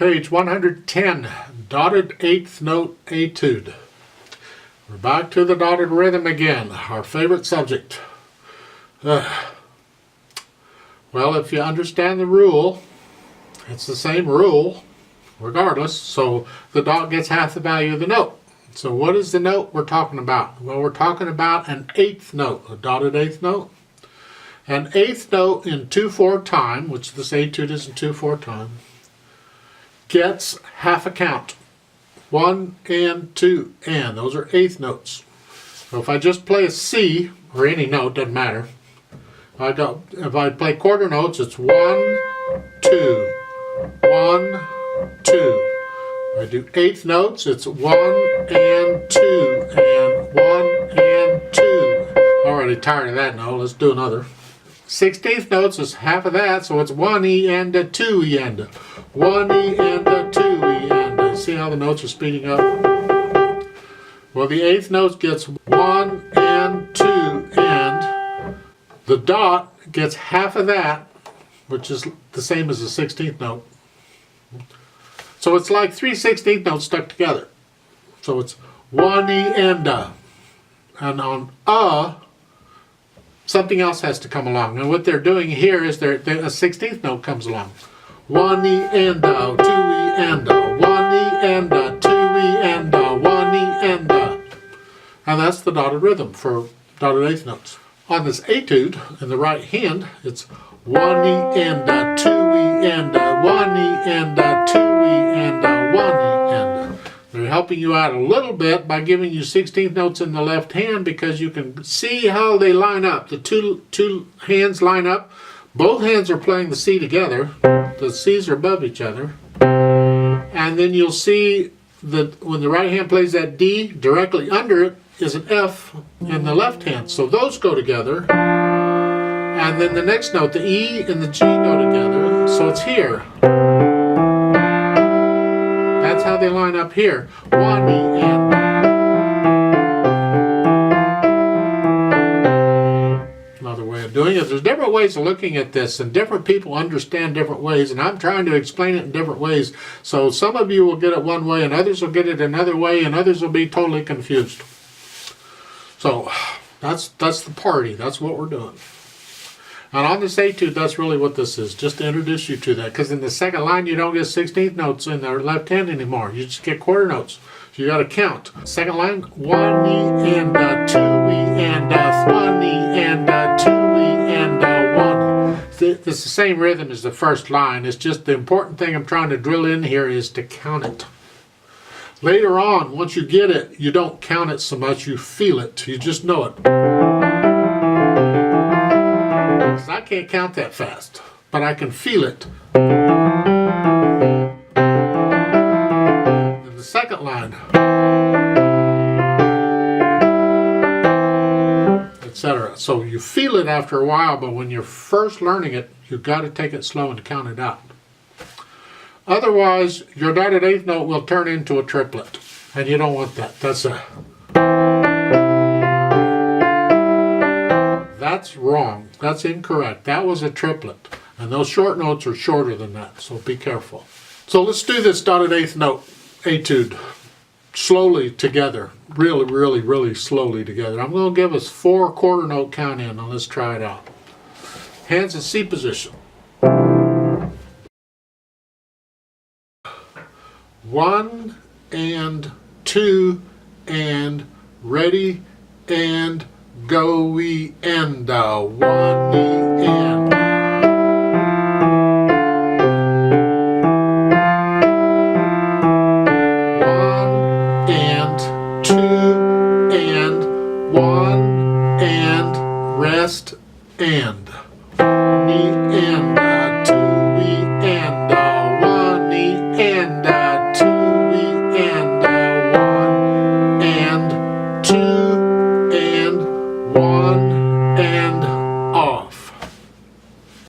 Page 110, dotted eighth note etude. We're back to the dotted rhythm again, our favorite subject. Well, if you understand the rule, it's the same rule regardless, so the dot gets half the value of the note. So what is the note we're talking about? Well, we're talking about an eighth note, a dotted eighth note. An eighth note in 2/4 time, which this etude is in 2/4 time, gets half a count. 1 and 2 and. Those are eighth notes. So if I just play a C, or any note, doesn't matter. If I play quarter notes, it's 1, 2, 1, 2. If I do eighth notes, it's 1 and 2 and 1 and 2. Already tired of that note, let's do another. 16th notes is half of that, so it's 1 E and a 2 E and a 1 E and a 2 E and a. See how the notes are speeding up? Well, the eighth note gets 1 and 2 and. The dot gets half of that, which is the same as the 16th note. So it's like 3 16th notes stuck together. So it's 1 E and a. And on something else has to come along. And what they're doing here is a 16th note comes along. 1 E and a, 2 E and a, 1 E and a, 2 E and a, 1 E and a. And that's the dotted rhythm for dotted eighth notes. On this etude, in the right hand, it's 1 E and a, 2 E and a, 1 E and a, 2 E and a, 1 E and a. They're helping you out a little bit by giving you 16th notes in the left hand because you can see how they line up. The two hands line up. Both hands are playing the C together. The C's are above each other. And then you'll see that when the right hand plays that D, directly under it is an F in the left hand. So those go together. And then the next note, the E and the G go together. So it's here. That's how they line up here. 1 E and. Another way of doing it. There's different ways of looking at this, and different people understand different ways, and I'm trying to explain it in different ways. So some of you will get it one way, and others will get it another way, and others will be totally confused. So that's the party. That's what we're doing. And on this etude, that's really what this is, just to introduce you to that. Because in the second line, you don't get 16th notes in the left hand anymore. You just get quarter notes. So you got to count. Second line, 1 E and a, 2 E and a, 1 E and a, 2 E and a, 1. It's the same rhythm as the first line. It's just the important thing I'm trying to drill in here is to count it. Later on, once you get it, you don't count it so much, you feel it. You just know it. I can't count that fast, but I can feel it. In the second line, etc. So you feel it after a while, but when you're first learning it, you've got to take it slow and count it out. Otherwise, your dotted eighth note will turn into a triplet, and you don't want that. That's wrong. That's incorrect. That was a triplet. And those short notes are shorter than that, so be careful. So let's do this dotted eighth note etude slowly together. Really, really, really slowly together. I'm going to give us 4 quarter note count in, and let's try it out. Hands in C position. 1 and 2 and ready and go we and 1 E and. 1 and 2 and 1 and rest and.